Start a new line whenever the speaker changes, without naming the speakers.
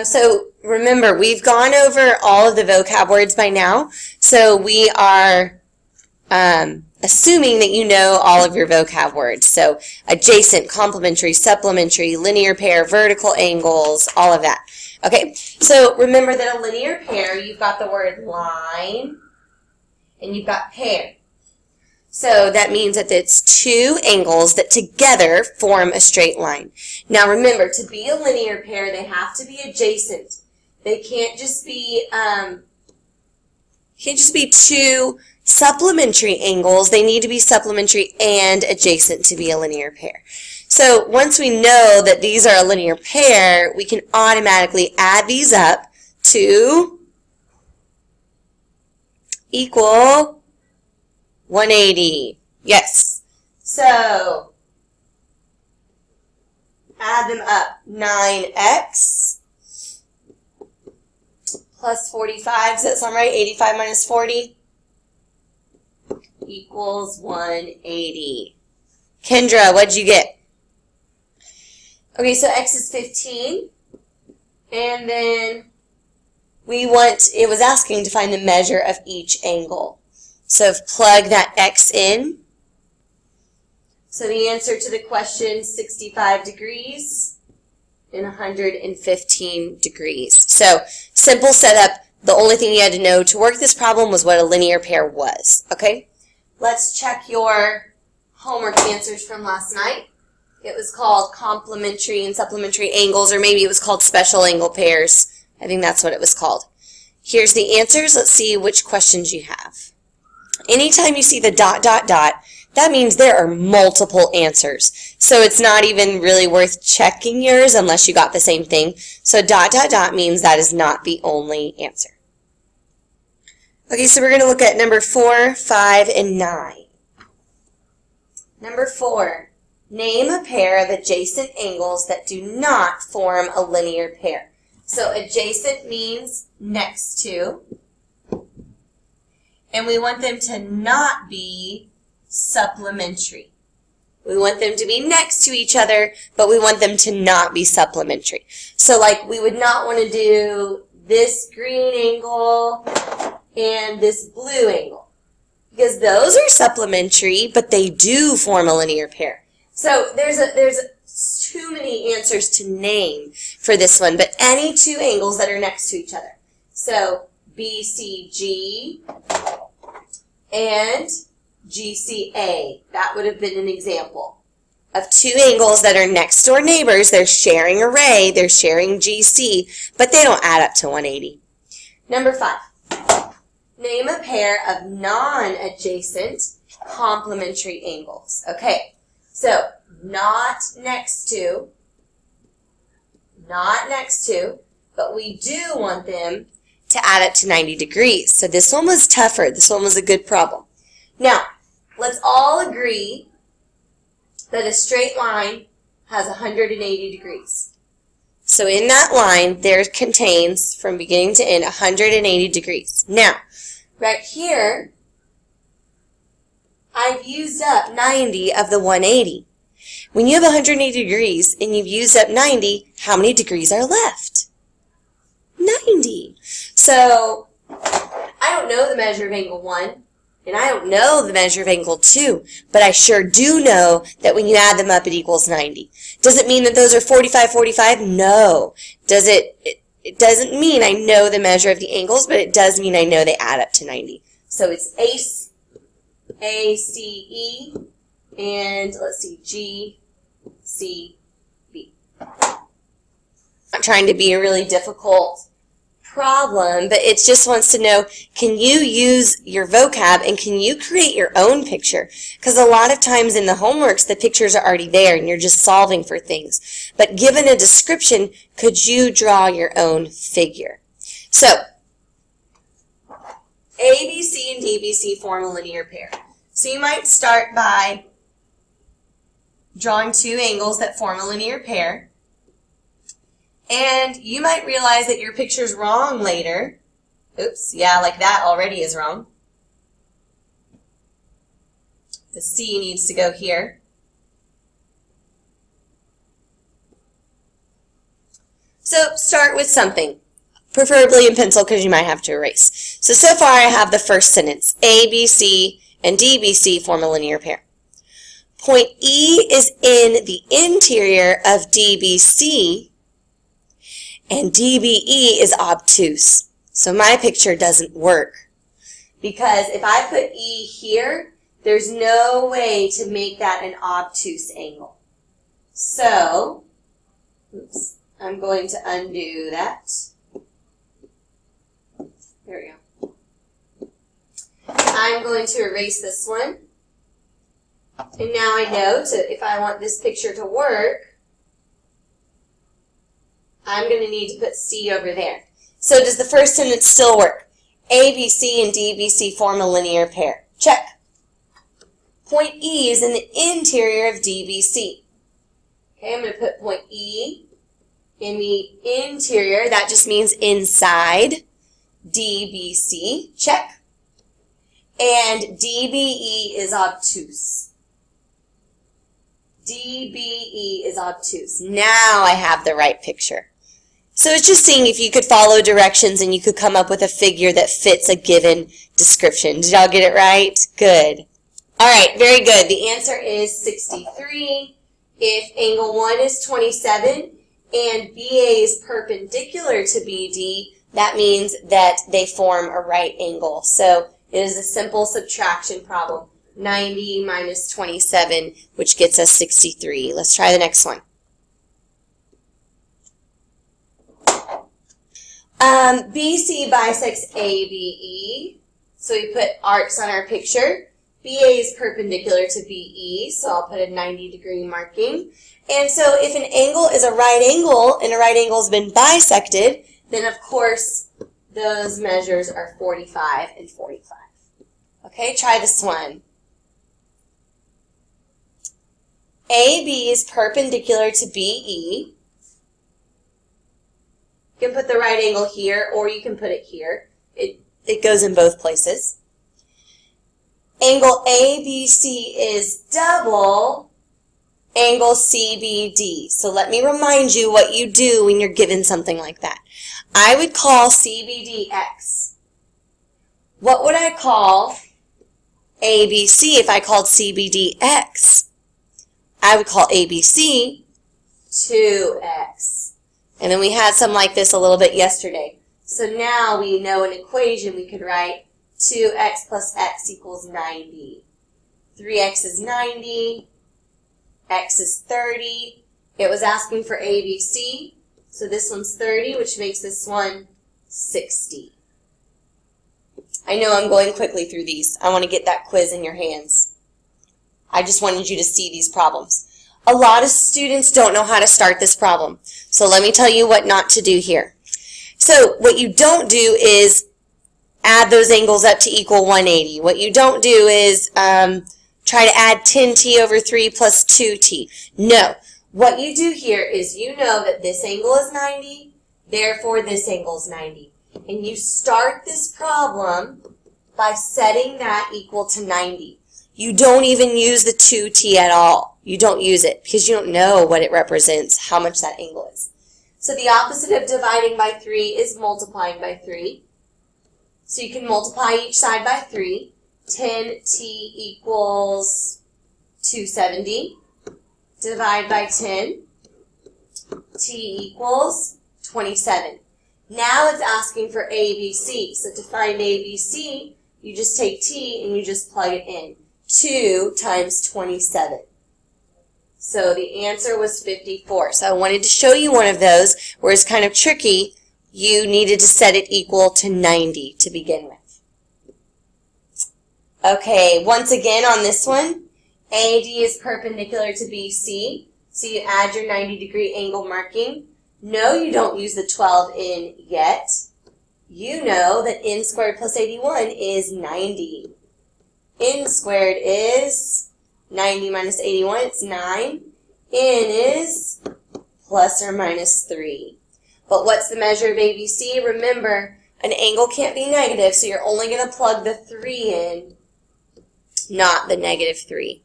So remember, we've gone over all of the vocab words by now, so we are assuming that you know all of your vocab words. So adjacent, complementary, supplementary, linear pair, vertical angles, all of that. Okay, so remember that a linear pair, you've got the word line and you've got pair. So that means that it's two angles that together form a straight line. Now remember, to be a linear pair, they have to be adjacent. They can't just be two supplementary angles. They need to be supplementary and adjacent to be a linear pair. So once we know that these are a linear pair, we can automatically add these up to equal 180. Yes. So add them up. 9x plus 45. Does that sound right? 85 minus 40 equals 180. Kendra, what'd you get? Okay, so x is 15. And then it was asking to find the measure of each angle. So plug that x in. So the answer to the question, 65 degrees and 115 degrees. So simple setup. The only thing you had to know to work this problem was what a linear pair was. Okay? Let's check your homework answers from last night. It was called complementary and supplementary angles, or maybe it was called special angle pairs. I think that's what it was called. Here's the answers. Let's see which questions you have. Anytime you see the ... that means there are multiple answers. So it's not even really worth checking yours unless you got the same thing. So ... means that is not the only answer. Okay, so we're going to look at number 4, 5, and 9. Number 4, name a pair of adjacent angles that do not form a linear pair. So adjacent means next to. And we want them to not be supplementary. We want them to be next to each other, but we want them to not be supplementary. So like we would not want to do this green angle and this blue angle, because those are supplementary, but they do form a linear pair. So there's too many answers to name for this one, but any two angles that are next to each other. So BCG and GCA. That would have been an example of two angles that are next door neighbors. They're sharing a ray, they're sharing GC, but they don't add up to 180. Number 5. Name a pair of non-adjacent complementary angles. Okay, so not next to, but we do want them to add up to 90 degrees. So this one was tougher. This one was a good problem. Now, let's all agree that a straight line has 180 degrees. So in that line, there contains, from beginning to end, 180 degrees. Now, right here, I've used up 90 of the 180. When you have 180 degrees and you've used up 90, how many degrees are left? 90. So I don't know the measure of angle 1, and I don't know the measure of angle 2, but I sure do know that when you add them up, it equals 90. Does it mean that those are 45, 45? No. Does it doesn't mean I know the measure of the angles, but it does mean I know they add up to 90. So it's ACE, and let's see, GCB. I'm trying to be a really difficult problem, but it just wants to know, can you use your vocab and can you create your own picture? Because a lot of times in the homeworks, the pictures are already there and you're just solving for things. But given a description, could you draw your own figure? So, ABC and DBC form a linear pair. So you might start by drawing two angles that form a linear pair. And you might realize that your picture's wrong later. Oops, yeah, like that already is wrong. The C needs to go here. So start with something, preferably in pencil because you might have to erase. So far I have the first sentence. ABC and DBC form a linear pair. Point E is in the interior of DBC, and DBE is obtuse. So my picture doesn't work. Because if I put E here, there's no way to make that an obtuse angle. So, oops, I'm going to undo that. There we go. I'm going to erase this one. And now I know if I want this picture to work, I'm going to need to put C over there. So does the first sentence still work? ABC and DBC form a linear pair. Check. Point E is in the interior of DBC. Okay, I'm going to put point E in the interior. That just means inside DBC. Check. And DBE is obtuse. DBE is obtuse. Now I have the right picture. So it's just seeing if you could follow directions and you could come up with a figure that fits a given description. Did y'all get it right? Good. All right, very good. The answer is 63. If angle 1 is 27 and BA is perpendicular to BD, that means that they form a right angle. So it is a simple subtraction problem. 90 minus 27, which gets us 63. Let's try the next one. BC bisects ABE, so we put arcs on our picture. BA is perpendicular to BE, so I'll put a 90-degree marking. And so if an angle is a right angle and a right angle has been bisected, then of course those measures are 45 and 45. Okay, try this one. AB is perpendicular to BE. You can put the right angle here, or you can put it here. It goes in both places. Angle ABC is double angle CBD. So let me remind you what you do when you're given something like that. I would call CBD X. What would I call ABC if I called CBD X? I would call ABC 2X. And then we had some like this a little bit yesterday. So now we know an equation we could write 2x plus x equals 90. 3x is 90. X is 30. It was asking for ABC. So this one's 30, which makes this one 60. I know I'm going quickly through these. I want to get that quiz in your hands. I just wanted you to see these problems. A lot of students don't know how to start this problem. So let me tell you what not to do here. So what you don't do is add those angles up to equal 180. What you don't do is try to add 10t over 3 plus 2t. No. What you do here is you know that this angle is 90, therefore this angle is 90. And you start this problem by setting that equal to 90. You don't even use the 2t at all. You don't use it because you don't know what it represents, how much that angle is. So the opposite of dividing by 3 is multiplying by 3. So you can multiply each side by 3. 10t equals 270. Divide by 10. T equals 27. Now it's asking for ABC. So to find ABC, you just take t and you just plug it in. 2 times 27. So the answer was 54. So I wanted to show you one of those where it's kind of tricky. You needed to set it equal to 90 to begin with. Okay, once again on this one, AD is perpendicular to BC. So you add your 90-degree angle marking. No, you don't use the 12 in yet. You know that n squared plus 81 is 90. N squared is 90 minus 81, it's 9. N is plus or minus 3. But what's the measure of ABC? Remember, an angle can't be negative, so you're only going to plug the 3 in, not the negative 3.